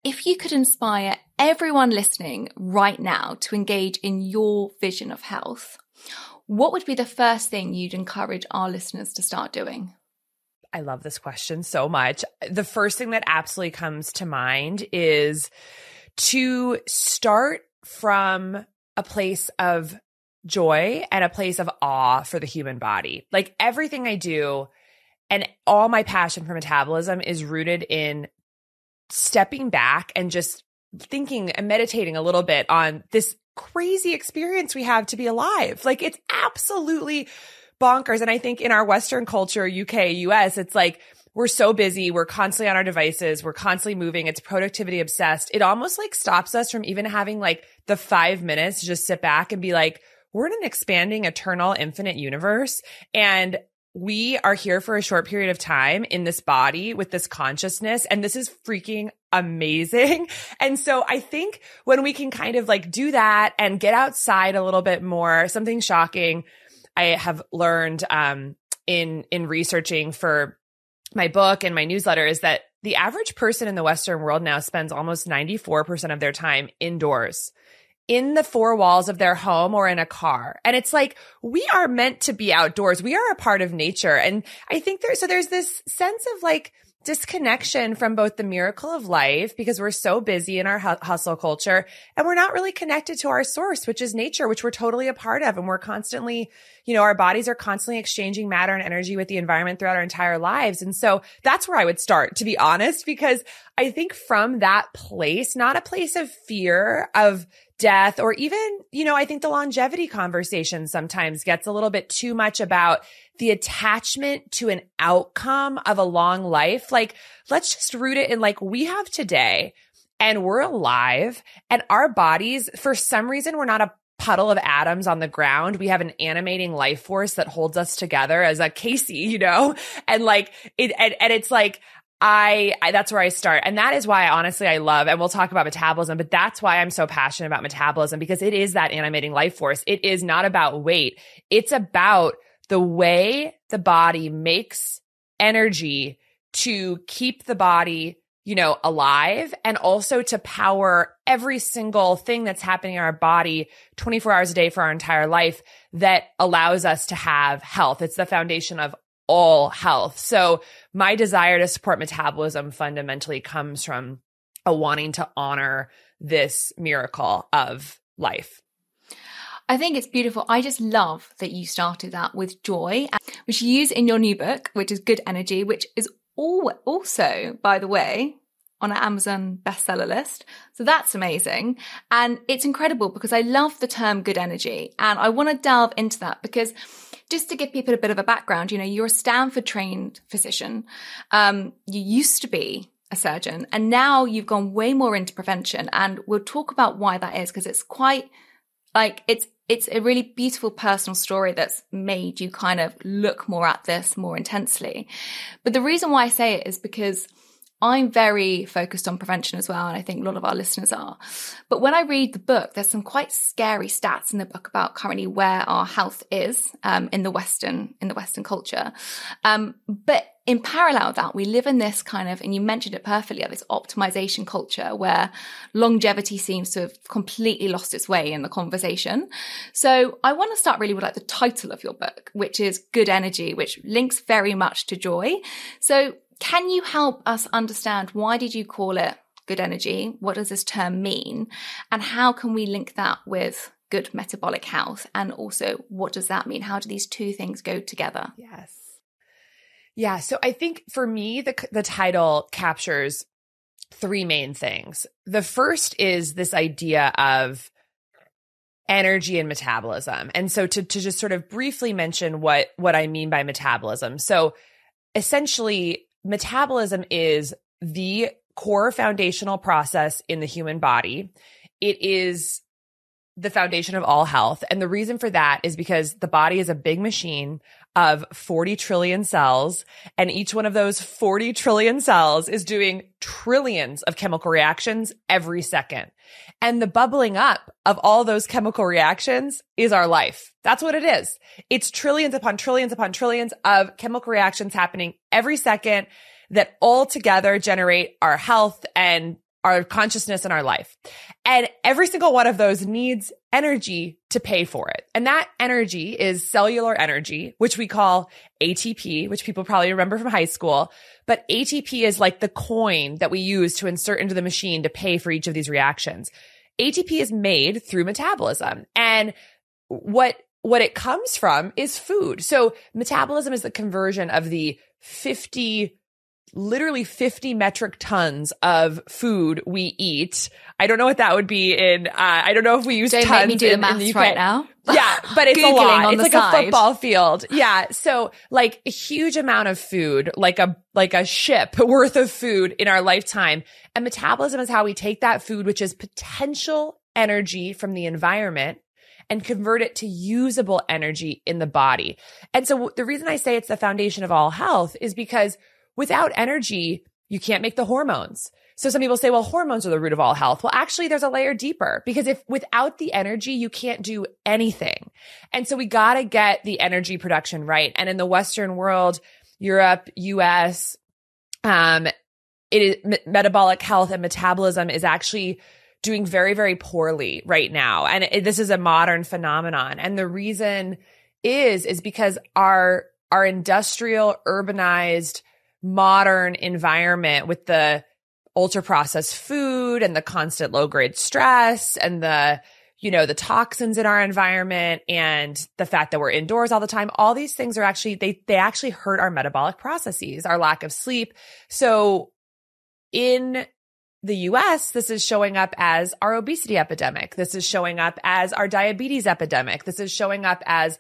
if you could inspire everyone listening right now to engage in your vision of health, what would be the first thing you'd encourage our listeners to start doing? I love this question so much. The first thing that absolutely comes to mind is to start from a place of joy and a place of awe for the human body. Like everything I do and all my passion for metabolism is rooted in stepping back and just thinking and meditating a little bit on this crazy experience we have to be alive. Like it's absolutely bonkers. And I think in our Western culture, UK, US, it's like we're so busy. We're constantly on our devices. We're constantly moving. It's productivity obsessed. It almost like stops us from even having like the 5 minutes to just sit back and be like, we're in an expanding, eternal, infinite universe. And we are here for a short period of time in this body with this consciousness. And this is freaking amazing. And so I think when we can kind of like do that and get outside a little bit more, something shocking I have learned in researching for my book and my newsletter is that the average person in the Western world now spends almost 94% of their time indoors, in the four walls of their home or in a car. And it's like, we are meant to be outdoors. We are a part of nature. And I think there's this sense of like disconnection from both the miracle of life because we're so busy in our hustle culture and we're not really connected to our source, which is nature, which we're totally a part of. And we're constantly, our bodies are constantly exchanging matter and energy with the environment throughout our entire lives. And so that's where I would start, to be honest, because I think from that place, not a place of fear of death or even, I think the longevity conversation sometimes gets a little bit too much about the attachment to an outcome of a long life. Like, let's just root it in like we have today and we're alive and our bodies, for some reason, we're not a puddle of atoms on the ground. We have an animating life force that holds us together as a Casey, and like it, and it's like, I that's where I start. And that is why honestly I love, and we'll talk about metabolism, but that's why I'm so passionate about metabolism because it is that animating life force. It is not about weight. It's about the way the body makes energy to keep the body, alive and also to power every single thing that's happening in our body 24 hours a day for our entire life that allows us to have health. It's the foundation of all health. So my desire to support metabolism fundamentally comes from a wanting to honor this miracle of life. I think it's beautiful. I just love that you started that with joy, which you use in your new book, which is Good Energy, which is also, by the way, on an Amazon bestseller list. So that's amazing. And it's incredible because I love the term good energy. And I want to delve into that because just to give people a bit of a background, you're a Stanford trained physician. You used to be a surgeon and now you've gone way more into prevention. And we'll talk about why that is because it's quite like, it's a really beautiful personal story that's made you kind of look more at this more intensely. But the reason why I say it is because I'm very focused on prevention as well, and I think a lot of our listeners are. But when I read the book, there's some quite scary stats in the book about currently where our health is in the Western culture. But in parallel with that, we live in this kind of, and you mentioned it perfectly, this optimization culture where longevity seems to have completely lost its way in the conversation. So I want to start really with like the title of your book, which is Good Energy, which links very much to joy. So can you help us understand why did you call it good energy? What does this term mean? And how can we link that with good metabolic health? And also, what does that mean? How do these two things go together? Yes. Yeah. So I think for me, the title captures three main things. The first is this idea of energy and metabolism. And so to just sort of briefly mention what I mean by metabolism. So essentially, metabolism is the core foundational process in the human body. It is the foundation of all health. And the reason for that is because the body is a big machine of 40 trillion cells. And each one of those 40 trillion cells is doing trillions of chemical reactions every second. And the bubbling up of all those chemical reactions is our life. That's what it is. It's trillions upon trillions upon trillions of chemical reactions happening every second that all together generate our health and our consciousness and our life. And every single one of those needs energy to pay for it. And that energy is cellular energy, which we call ATP, which people probably remember from high school. But ATP is like the coin that we use to insert into the machine to pay for each of these reactions. ATP is made through metabolism. And what it comes from is food. So metabolism is the conversion of the literally 50 metric tons of food we eat. I don't know what that would be in, I don't know if we use don't tons. Don't make me do the maths right now. Yeah, but it's a lot. It's like side. A football field. Yeah. So like a huge amount of food, like a ship worth of food in our lifetime. And metabolism is how we take that food, which is potential energy from the environment, and convert it to usable energy in the body. And so the reason I say it's the foundation of all health is because without energy, you can't make the hormones. So some people say, well, hormones are the root of all health. Well, actually, there's a layer deeper, because if without the energy, you can't do anything. And so we got to get the energy production right. And in the Western world, Europe, US, metabolic health and metabolism is actually doing very, very poorly right now. And this is a modern phenomenon. And the reason is because our industrial, urbanized, modern environment with the ultra processed food and the constant low grade stress and the toxins in our environment and the fact that we're indoors all the time, all these things are actually, they actually hurt our metabolic processes, our lack of sleep. So in the US, this is showing up as our obesity epidemic. This is showing up as our diabetes epidemic. This is showing up as,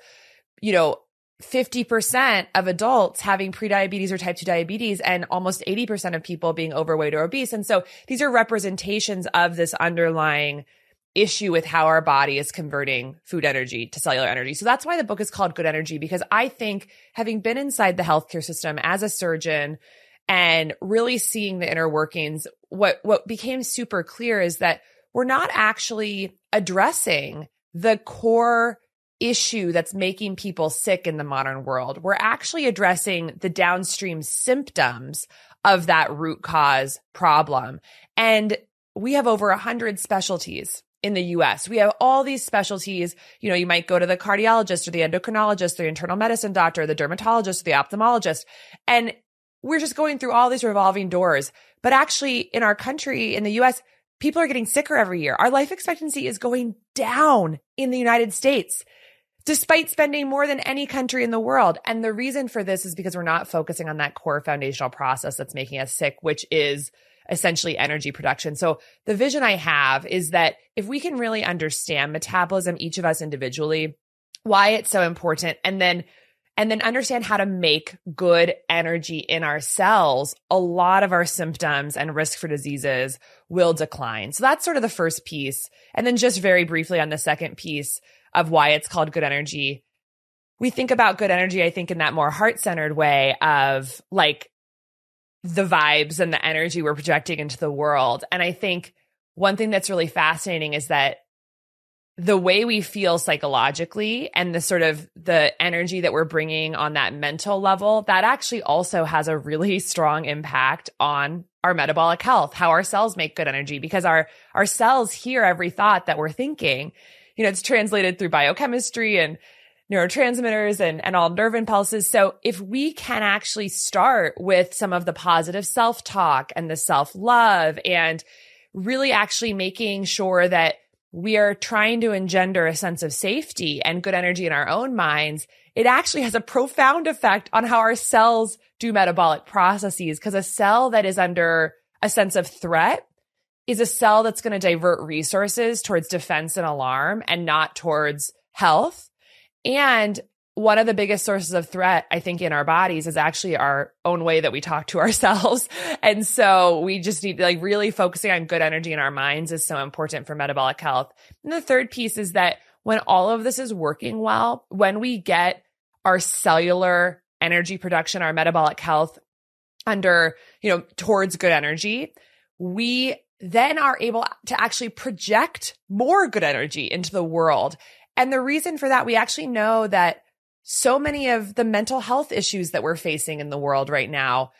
50% of adults having prediabetes or type 2 diabetes, and almost 80% of people being overweight or obese. And so these are representations of this underlying issue with how our body is converting food energy to cellular energy. So that's why the book is called Good Energy, because I think, having been inside the healthcare system as a surgeon and really seeing the inner workings, what became super clear is that we're not actually addressing the core issue that's making people sick in the modern world. We're actually addressing the downstream symptoms of that root cause problem. And we have over 100 specialties in the US. We have all these specialties. You might go to the cardiologist or the endocrinologist, the internal medicine doctor, the dermatologist, the ophthalmologist. And we're just going through all these revolving doors. But actually, in our country, in the US, people are getting sicker every year. Our life expectancy is going down in the United States, despite spending more than any country in the world. And the reason for this is because we're not focusing on that core foundational process that's making us sick, which is essentially energy production. So the vision I have is that if we can really understand metabolism, each of us individually, why it's so important, and then understand how to make good energy in our cells, a lot of our symptoms and risk for diseases will decline. So that's sort of the first piece. And then just very briefly on the second piece of why it's called Good Energy. We think about good energy, I think, in that more heart-centered way of like the vibes and the energy we're projecting into the world. And I think one thing that's really fascinating is that the way we feel psychologically and the sort of the energy that we're bringing on that mental level, that actually also has a really strong impact on our metabolic health, how our cells make good energy, because our cells hear every thought that we're thinking. It's translated through biochemistry and neurotransmitters and all nerve impulses. So if we can actually start with some of the positive self-talk and the self-love and really actually making sure that we are trying to engender a sense of safety and good energy in our own minds, it actually has a profound effect on how our cells do metabolic processes. Because a cell that is under a sense of threat is a cell that's going to divert resources towards defense and alarm and not towards health. And one of the biggest sources of threat, I think, in our bodies is actually our own way that we talk to ourselves. And so we just need to really focusing on good energy in our minds is so important for metabolic health. And the third piece is that when all of this is working well, when we get our cellular energy production, our metabolic health under, towards good energy, we then are able to actually project more good energy into the world. And the reason for that, we actually know that so many of the mental health issues that we're facing in the world right now,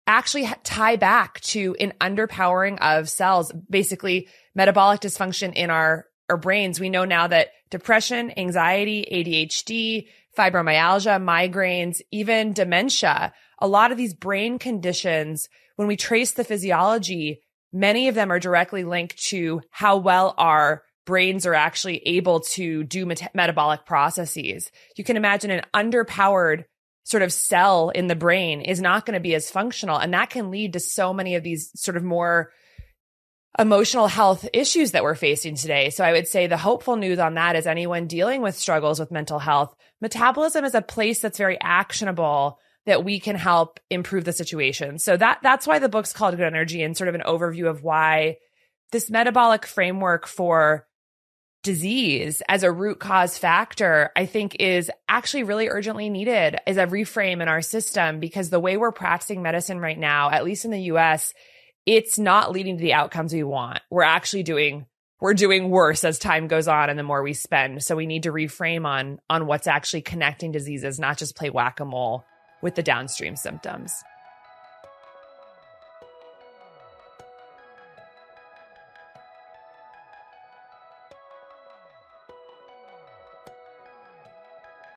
actually tie back to an underpowering of cells, basically metabolic dysfunction in our brains. We know now that depression, anxiety, ADHD, fibromyalgia, migraines, even dementia, a lot of these brain conditions, when we trace the physiology, many of them are directly linked to how well our brains are actually able to do metabolic processes. You can imagine an underpowered sort of cell in the brain is not going to be as functional. And that can lead to so many of these sort of more emotional health issues that we're facing today. So I would say the hopeful news on that is anyone dealing with struggles with mental health, metabolism is a place that's very actionable that we can help improve the situation. So that's why the book's called Good Energy, and sort of an overview of why this metabolic framework for disease as a root cause factor, I think is actually really urgently needed as a reframe in our system, because the way we're practicing medicine right now, at least in the US, it's not leading to the outcomes we want. We're doing worse as time goes on and the more we spend. So we need to reframe on what's actually connecting diseases, not just play whack-a-mole with the downstream symptoms.